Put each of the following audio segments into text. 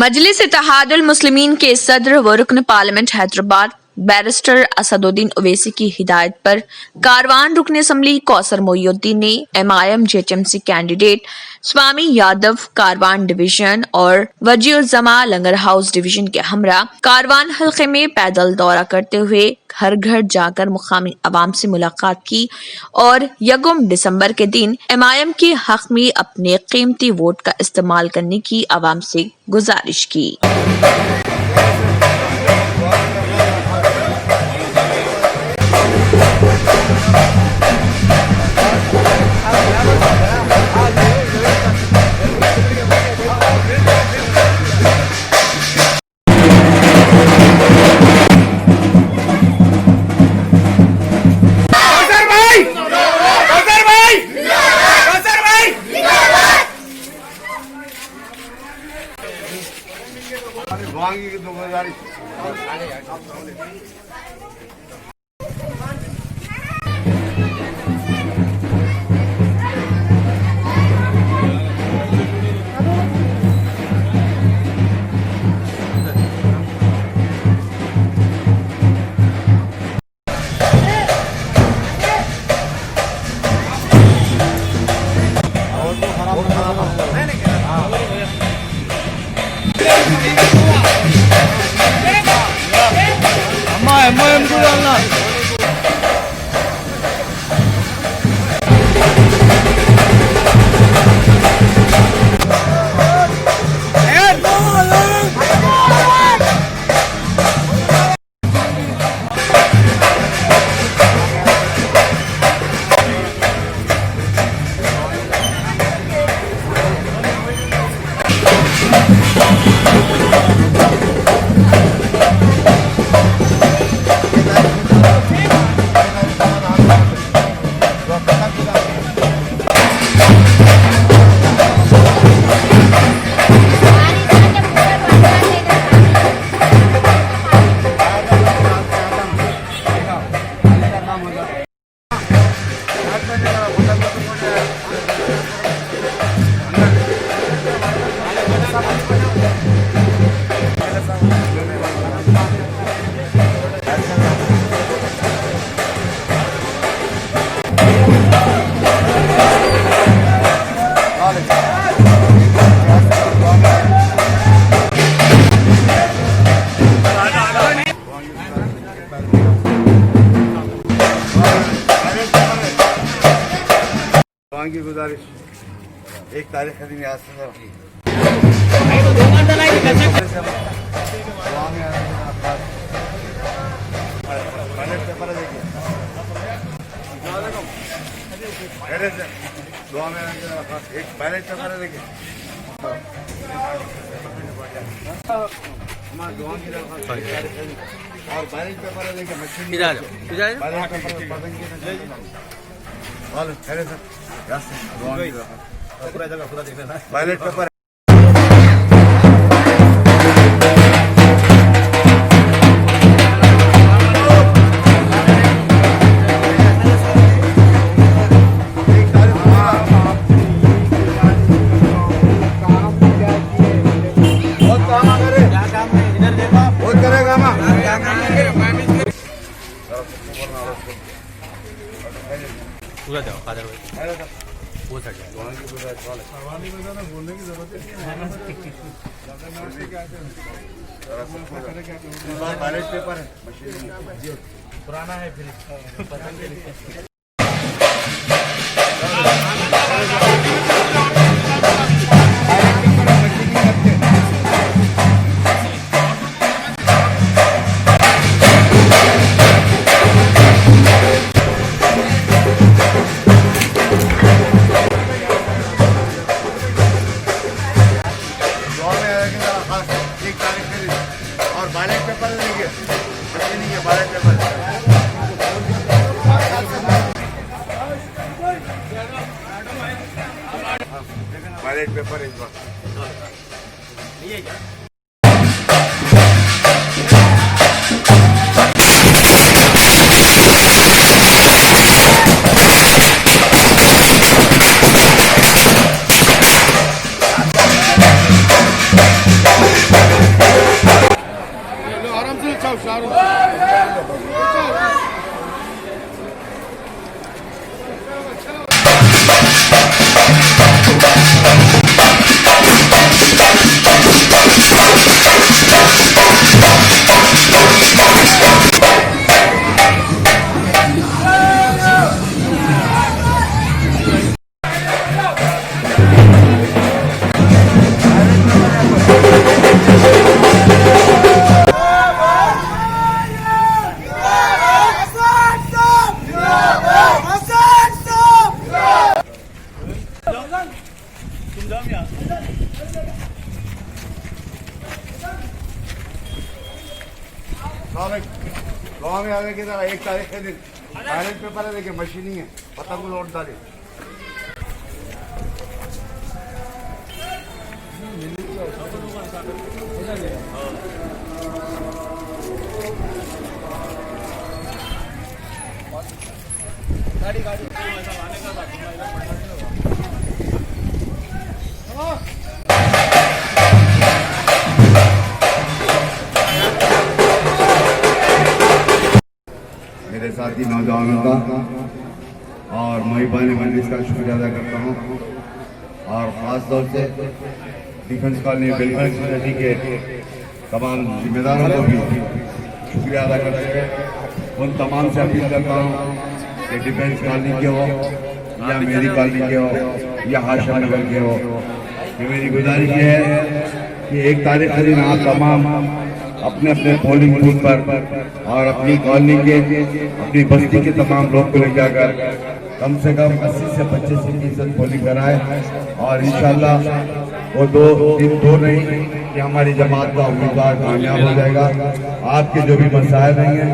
मजलिस इत्तेहादुल मुस्लिमीन के सदर व रुकन पार्लियामेंट हैदराबाद बैरिस्टर असदुद्दीन ओवैसी की हिदायत पर कारवान रुकन असम्बली कौसर मोइनुद्दीन ने MIM JHMC कैंडिडेट स्वामी यादव कारवान डिवीजन और वजीउज़्ज़मा लंगर हाउस डिवीजन के हमरा कारवान हल्के में पैदल दौरा करते हुए घर घर जाकर मुकामी अवाम से मुलाकात की और 1 दिसंबर के दिन MIM के हक में अपने कीमती वोट का इस्तेमाल करने की अवाम से गुजारिश की। की गुजारिश 1 तारीख के दिन आज से दुआ में एक बैलेट पेपर देखिए और बैलेट पेपर देखिए मशीन खैर सर पूरा जगह पूरा देखना है बैलेट पेपर पूरा जाओ कादर भाई वो सट जाए बोलने की जरूरत है बैलेट पेपर है पुराना है फिर और बैलेट पेपर लेंगे बैलेट पेपर बैलेट पेपर इस बार है कि 1 तारीख के दिन बैलेट पेपर है, देखिए मशीन ही है, पतंग लौट डाले। मेरे साथी नौजवानों का और महिबानी मजलिस का शुक्रिया अदा करता हूँ, और ख़ास तौर से डिफेंस कॉलोनी वेलफेयर सोसाइटी के तमाम जिम्मेदारों को भी शुक्रिया अदा करते हुए उन तमाम से अपील करता हूँ कि डिफेंस कॉलोनी के हो या मेरी कॉलोनी के हो या हाशम नगर के हो, कि मेरी गुजारिश ये है कि 1 तारीख के दिन आप तमाम अपने अपने पोलिंग बूथ पर और अपनी कॉलोनी के अपनी बस्ती के तमाम लोग को ले जाकर कम से कम 80 से 25% पोलिंग कराए, और इंशाल्लाह वो 2 दिन 2 नहीं कि हमारी जमात का उम्मीदवार कामयाब हो जाएगा। आपके जो भी मसाइल रहेंगे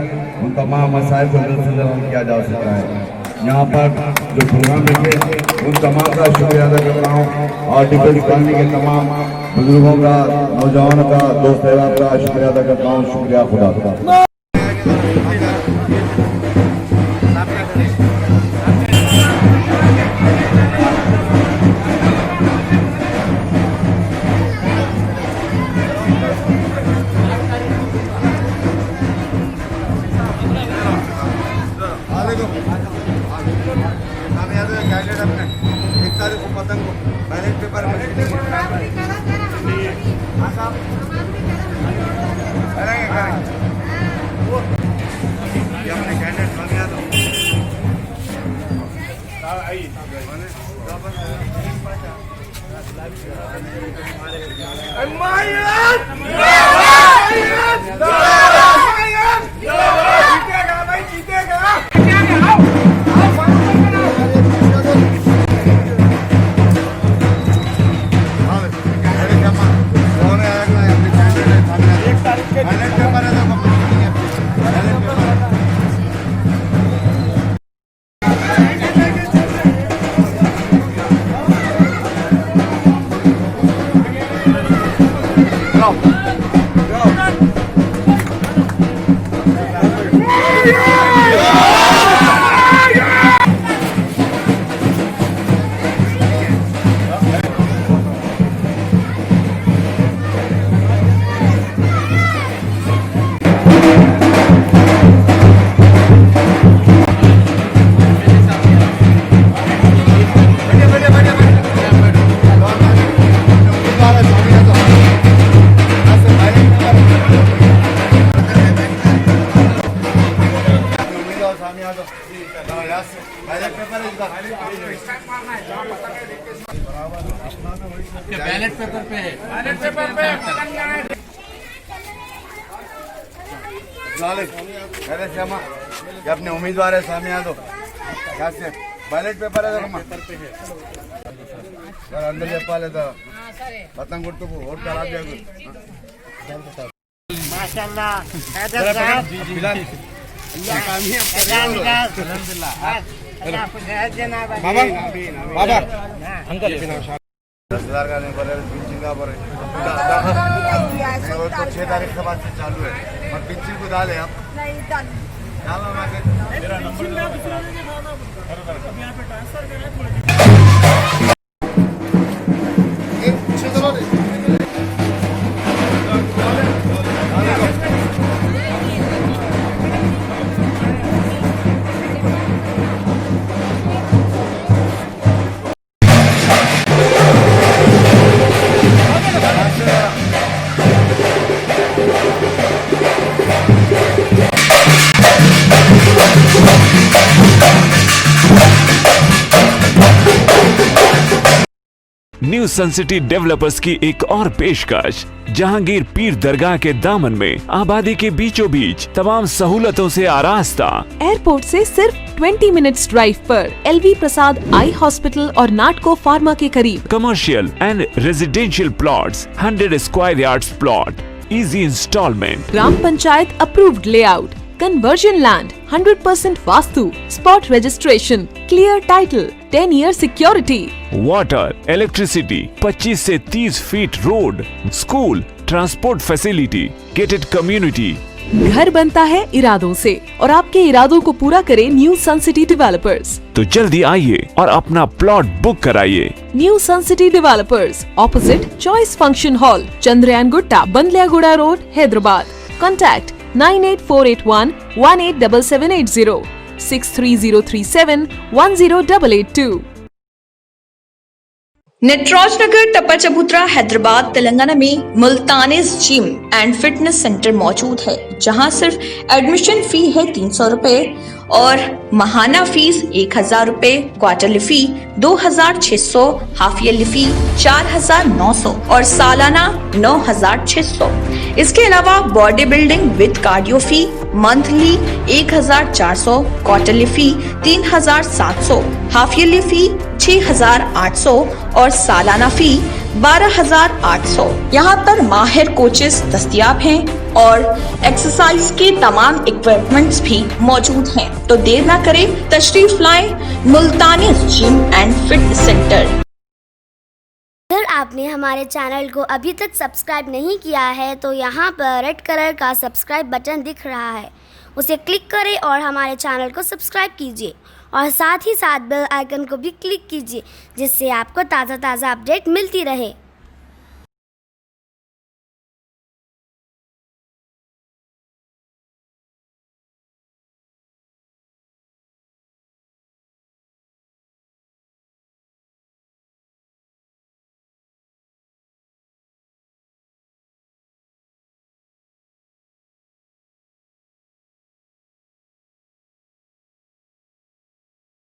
उन तमाम मसाइल को जल्द से जल्द हल किया जा सकता है। यहाँ पर जो प्रोग्राम रखे उन तमाम का शुक्रिया अदा करता हूँ, और डिफेंस कॉलोनी के तमाम बुजुर्गों का, नौजवानों का, दोस्त अहबाब का शुक्रिया अदा करता हूँ। शुक्रिया, खुदा हाफिज़। कैंडिडेट अपने 1 तारीख को पतंग को बैलेट पेपर में अपने कैंडिडेट कामयाब बैलेट पेपर पे है, बैलेट पेपर पे अरे श्यामा ये अपने उम्मीदवार है सामने आ दो, क्या से बैलेट पेपर है अंदर చెప్పాలి तो पतंग गुट्टू को वोट करा दिया माशाल्लाह हैदर साहब बाबा अंकल 10,000 का नहीं पर पिंचिंग का पर 6 तारीख के बाद से चालू है, और पिंचिंग को डाले आप डालो मेरा number new sun city developers की एक और पेशकश, जहांगीर पीर दरगाह के दामन में आबादी के बीचों बीच तमाम सहूलतों से आरास्ता। एयरपोर्ट से सिर्फ 20 मिनट्स ड्राइव पर LV प्रसाद आई हॉस्पिटल और नाटको फार्मा के करीब। Commercial and residential plots, 100 square yards plot, easy installment, gram panchayat approved layout, conversion land, 100% vastu, spot registration, clear title, 10-year security. Water, electricity, 25 से 30 feet road, school, transport facility, gated community. घर बनता है इरादों से और आपके इरादों को पूरा करे न्यू सन सिटी डेवलपर्स। तो जल्दी आइए और अपना प्लॉट बुक कराइए। New sun city developers, opposite choice function hall, Chandrayangutta, Bandlaguda road, Hyderabad. Contact 9848 187780, 63037 10882। Nataraj Nagar Tappa Chabutra Hyderabad Telangana में Multanis gym and fitness centre मौजूद है, जहां सिर्फ एडमिशन फी है 300 रुपए और माहाना फीस 1000 रुपए, quarterly fee 2600, half yearly fee 4900 और सालाना 9600। इसके अलावा body building with cardio fee monthly 1400, quarterly fee 3700, half yearly fee 6800 और सालाना फी 12800। यहाँ पर माहिर कोचेस दस्तयाब हैं और एक्सरसाइज के तमाम इक्विपमेंट्स भी मौजूद हैं। तो देर ना करें, तशरीफ लाएं मुल्तानी जिम एंड फिटनेस सेंटर। अगर आपने हमारे चैनल को अभी तक सब्सक्राइब नहीं किया है तो यहाँ पर रेड कलर का सब्सक्राइब बटन दिख रहा है, उसे क्लिक करें और हमारे चैनल को सब्सक्राइब कीजिए और साथ ही साथ बेल आइकन को भी क्लिक कीजिए, जिससे आपको ताज़ा अपडेट मिलती रहे।